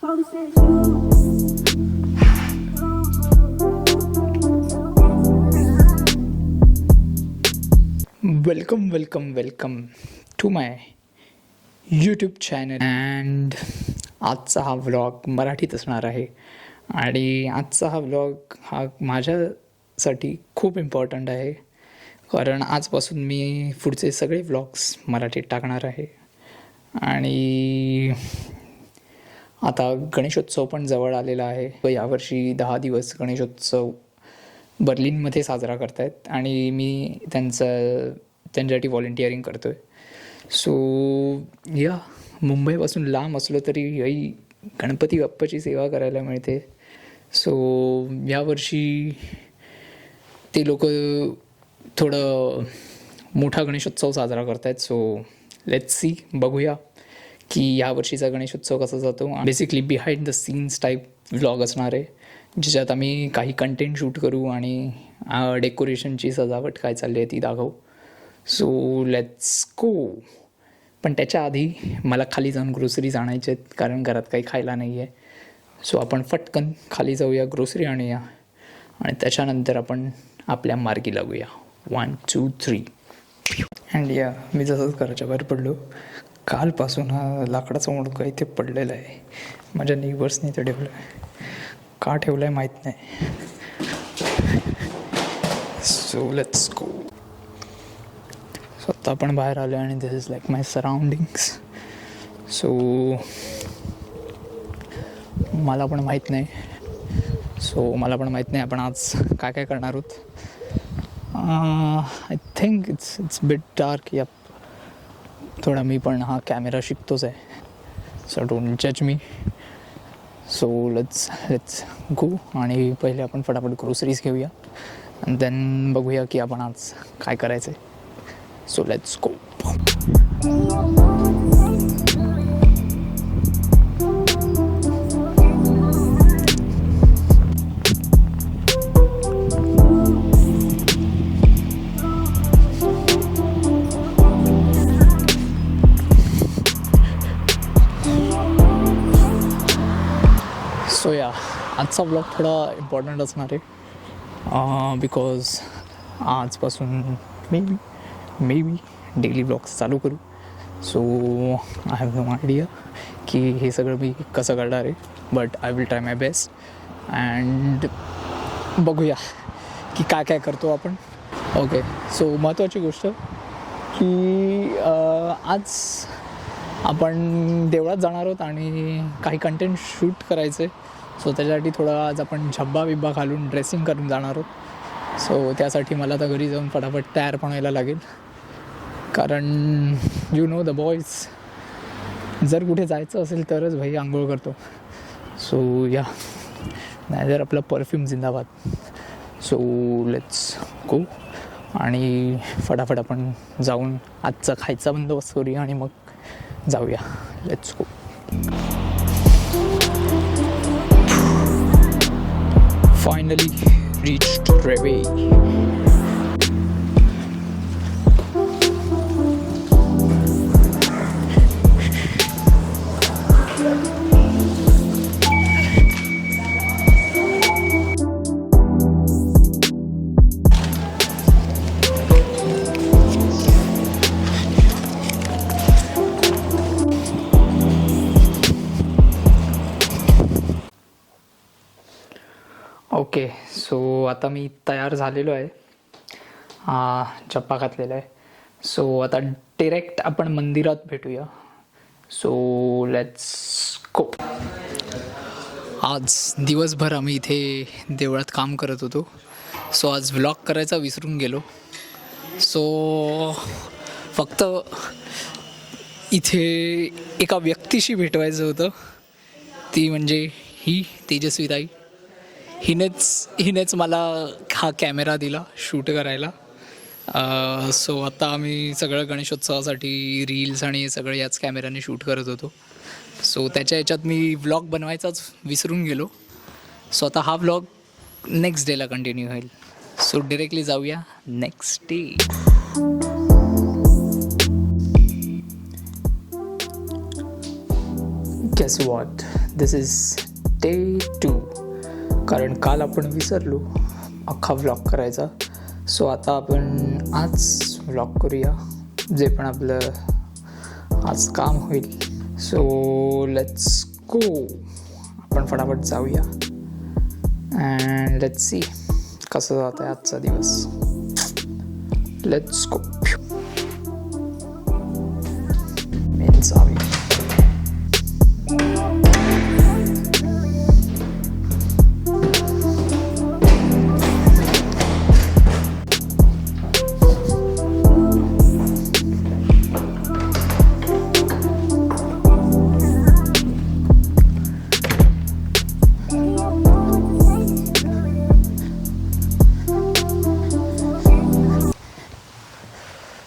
Welcome to my YouTube channel. And आजचा हा vlog मराठीत असणार आहे. आणि आजचा हा व्लॉग हा माझ्यासाठी खूप इम्पॉर्टंट आहे, कारण आजपासून मी पुढचे सगळे व्लॉग्स मराठीत टाकणार आहे. आणि आता गणेशोत्सव पण जवळ आलेला आहे व यावर्षी 10 दिवस गणेशोत्सव बर्लिनमध्ये साजरा करत आहेत आणि मी त्यांच्यासाठी व्हॉलेंटिअरिंग करतो आहे. सो या मुंबईपासून लांब असलो तरी ही गणपती बाप्पाची सेवा करायला मिळते. सो यावर्षी ते लोक थोडं मोठा गणेशोत्सव साजरा करत आहेत. सो लेट्स सी, बघूया की यावर्षीचा गणेशोत्सव कसा जातो. Basically behind the scenes type vlog असणार आहे, ज्याच्यात आम्ही काही कंटेंट शूट करू आणि डेकोरेशनची सजावट काय चालली आहे ती दाखवू. सो लेट्स गो. पण त्याच्या आधी मला खाली जाऊन ग्रोसरीज आणायचे आहेत, कारण घरात काही खायला नाही आहे. सो आपण फटकन खाली जाऊया, ग्रोसरी आणूया आणि त्याच्यानंतर आपण आपल्या मार्गी लागूया. 1 2 3. अँड या मी जसंच घराच्या बाहेर पडलो, कालपासून हा लाकडाचा मुडका इथे पडलेला आहे. माझ्या नेबर्सने इथे ठेवलं आहे. का ठेवलं आहे माहीत नाही. So let's go. स्वतः पण बाहेर आलो आणि this is like my surroundings. So मला पण माहीत नाही आपण आज काय काय करणार आहोत. I think it's bit dark. या थोडा मी पण हा कॅमेरा शिकतोच आहे, सो डोंट जज मी. सो लेट्स गो. आणि पहिले आपण फटाफट ग्रोसरीज घेऊया आणि देन बघूया की आपण आज काय करायचं आहे. So let's go. सो या आजचा ब्लॉग थोडा इम्पॉर्टंट असणार आहे, बिकॉज आजपासून मे बी डेली ब्लॉग्स चालू करू. So I have no idea की हे सगळं मी कसं करणार आहे, but I will try my best. And बघूया की काय काय करतो आपण. ओके, सो महत्त्वाची गोष्ट की आज आपण देवळात जाणार आहोत आणि काही कंटेंट शूट करायचं आहे. सो त्याच्यासाठी थोडं आज आपण झब्बा बिब्बा घालून ड्रेसिंग करून जाणार आहोत. सो त्यासाठी मला आता घरी जाऊन फटाफट तयार पण व्हायला लागेल, कारण यू नो द बॉईज, जर कुठे जायचं असेल तरच भाई आंघोळ करतो. सो या नाही जर आपला परफ्यूम जिंदाबाद. सो लेट्स गो. आणि फटाफट आपण जाऊन आजचा खायचा बंदोबस्त करूया आणि मग जाऊया. Let's go. फायनली रीच्ड रेवे. ओके, सो आता मी तयार झालेलो आहे. चप्पा घातलेला आहे. सो आता डिरेक्ट आपण मंदिरात भेटूया. सो लेट्स गो. आज दिवसभर आम्ही इथे देवळात काम करत होतो. सो आज व्लॉग करायचा विसरून गेलो. सो फक्त इथे एका व्यक्तीशी भेटवायचं होतं, ती म्हणजे ही तेजस्वीताई. हिनेच मला हा कॅमेरा दिला शूट करायला. सो आता आम्ही सगळं गणेशोत्सवासाठी रील्स आणि हे सगळं याच कॅमेऱ्याने शूट करत होतो. सो त्याच्या ह्याच्यात मी व्लॉग बनवायचाच विसरून गेलो. सो आता हा व्लॉग नेक्स्ट डेला कंटिन्यू होईल. सो डिरेक्टली जाऊया next day. Guess what? This is day 2. कारण काल आपण विसरलो अख्खा व्लॉग करायचा. सो आता आपण आज व्लॉग करूया, जे पण आपलं आज काम होईल. सो लेट्स गो. आपण फटाफट जाऊया अँड लेट्स सी कसं जात आहे आजचा दिवस. Let's go. जाऊया.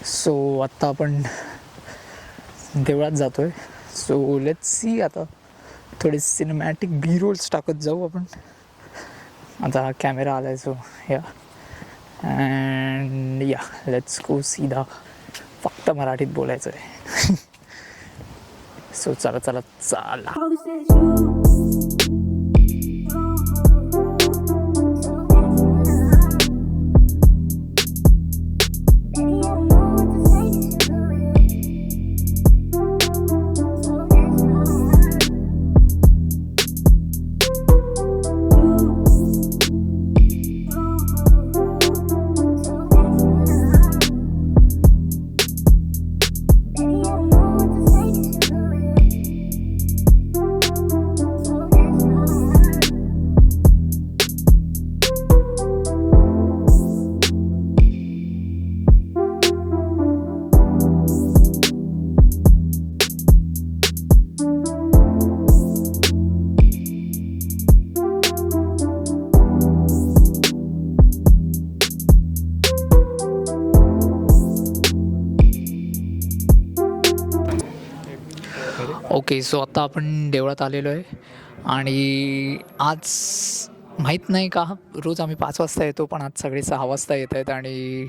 सो आत्ता आपण देवळात जातो आहे. So let's see. आता थोडे सिनेमॅटिक बी रोल्स टाकत जाऊ आपण. आता हा कॅमेरा आला आहे. सो या अँड या लेट्स गो. सीधा फक्त मराठीत बोलायचं आहे. सो चला चला चला. ओके. सो आता आपण देवळात आलेलो आहे आणि आज माहीत नाही का रोज आम्ही 5 वाजता येतो, पण आज सगळे 6 वाजता येत आहेत. आणि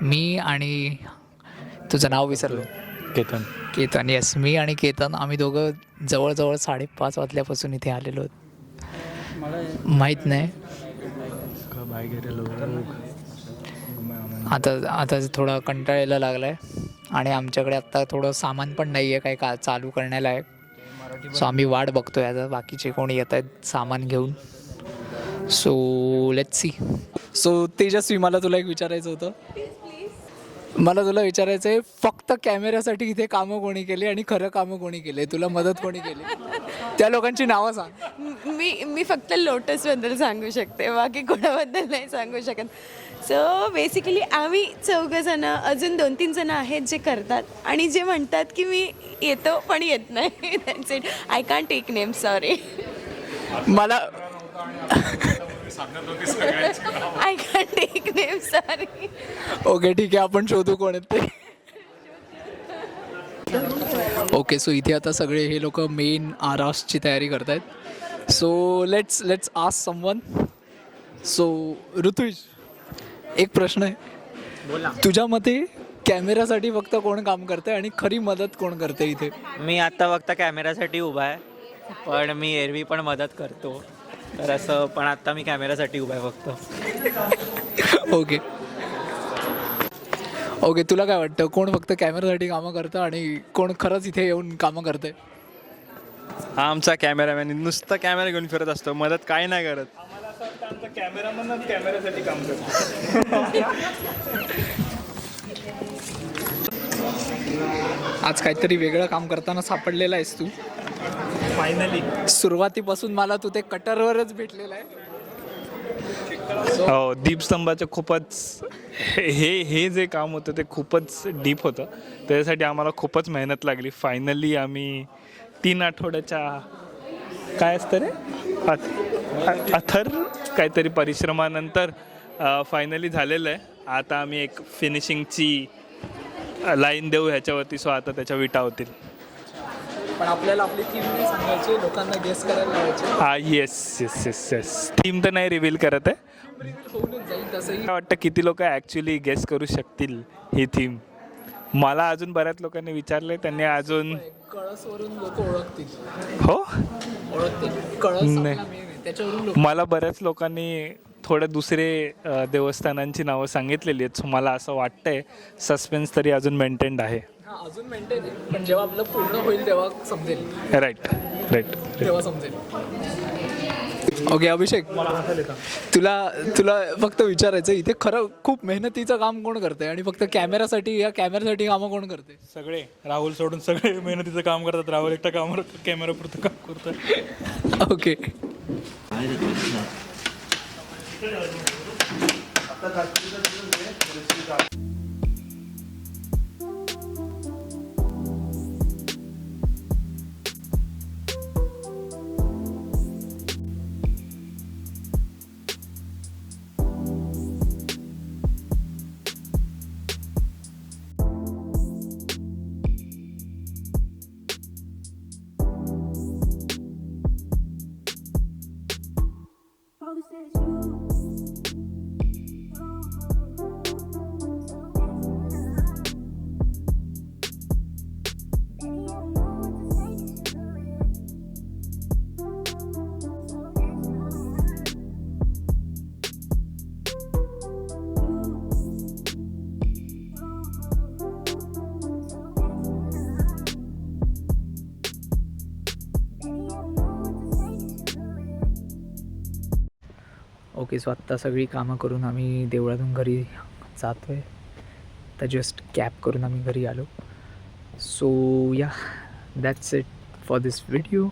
मी आणि तुझं नाव विसरलो. केतन. येस, मी आणि केतन आम्ही दोघं जवळजवळ 5:30 वाजल्यापासून इथे आलेलो आहोत. माहीत नाही आता थोडा कंटाळायला लागला आहे आणि आमच्याकडे आत्ता थोडं सामान पण नाही आहे काय का चालू करण्याला आहे. सो आम्ही वाट बघतो आहे आता बाकीचे कोणी येत आहेत सामान घेऊन. So let's see. सो तेजस्वी, मला तुला एक विचारायचं होतं. मला तुला विचारायचं आहे, फक्त कॅमेऱ्यासाठी इथे कामं कोणी केली आणि खरं कामं कोणी केले, तुला मदत कोणी केली, त्या लोकांची नावं सांग. मी फक्त लोटसबद्दल सांगू शकते, बाकी कोणाबद्दल नाही सांगू शकत. सो बेसिकली आम्ही 4 जण, अजून 2-3 जण आहेत जे करतात आणि जे म्हणतात की मी येतो पण येत नाही. That's it. I can't take name, sorry. मला I can't take name, sorry. Okay ठीक आहे, आपण शोधू कोण आहेत ते. ओके. सो इथे आता सगळे हे लोक मेन आरासची तयारी करत आहेत. So let's ask someone. So Rutuj, एक प्रश्न आहे. बोला. तुझ्या मते कॅमेऱ्यासाठी फक्त कोण काम करते आणि खरी मदत कोण करते इथे? मी आत्ता फक्त कॅमेऱ्यासाठी उभा आहे, पण मी एरवी पण मदत करतो, तर असं. पण आत्ता मी कॅमेऱ्यासाठी उभा आहे फक्त. Okay okay. तुला काय वाटतं, कोण फक्त कॅमेऱ्यासाठी कामं करतं आणि कोण खरंच इथे येऊन कामं करते? हा आमचा कॅमेरामॅन नुसता कॅमेरा घेऊन फिरत असतो, मदत काय नाही करत. आम्हाला असं वाटतं आमचा कॅमेरामॅनच कॅमेऱ्यासाठी काम करतो. आज काहीतरी वेगळं काम करताना सापडलेला आहेस तू. फायनली सुरुवातीपासून मला तू ते कटरवरच भेटलेलं आहे. हो, दीपस्तंभाचं खूपच हे जे काम होतं ते खूपच डीप होतं. त्याच्यासाठी आम्हाला खूपच मेहनत लागली. फायनली आम्ही 3 आठवड्याच्या काय असतं रे अथर काहीतरी परिश्रमानंतर फायनली झालेलं आहे. आता आम्ही एक फिनिशिंगची लाईन देऊ ह्याच्यावरती. सो आता त्याच्या विटा होतील. पण आपल्याला आपली थीम नाही सांगायची, लोकांना गेस करायला लावायचे. येस थीम तर नाही रिव्हील करत आहे. होऊनच जाईल तसंही. काय वाटतं किती लोक ॲक्च्युली गेस करू शकतील ही थीम? मला अजून बऱ्याच लोकांनी विचारले, त्यांनी अजून कळसवरून लोक ओळखतील. हो ओळखतील. कळस नाही. आपला main आहे. त्याच्यावरून लोक मला बऱ्याच लोकांनी थोड्या दुसरे देवस्थानांची नावं सांगितलेली आहेत. सो मला असं वाटतंय सस्पेन्स तरी अजून मेंटेन्ड आहे. अजून मेंटेन आहे, पण जेव्हा आपलं पूर्ण होईल तेव्हा समजेल. Right right. तेव्हा समजेल. ओके अभिषेक, तुला फक्त विचारायचं, इथे खरं खूप मेहनतीचं काम कोण करतंय आणि फक्त कॅमेऱ्यासाठी कामं कोण करते? सगळे राहुल सोडून सगळे मेहनतीचं काम करतात. राहुल एकटा कामावर कॅमेरापुरतं काम करतात. ओके. ओके, सो आत्ता सगळी कामं करून आम्ही देवळातून घरी जातो आहे. तर जस्ट कॅब करून आम्ही घरी आलो. सो या, that's it for this video.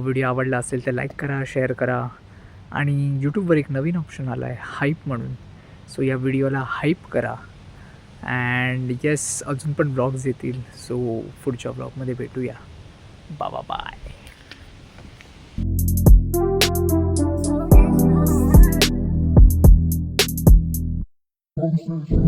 Video आवडला असेल तर लाईक करा, शेअर करा. आणि यूट्यूबवर एक नवीन ऑप्शन आला आहे हाईप म्हणून. सो या व्हिडिओला हाईप करा. अँड येस, अजून पण ब्लॉग्स येतील. सो पुढच्या ब्लॉगमध्ये भेटूया. बाय. Thank you.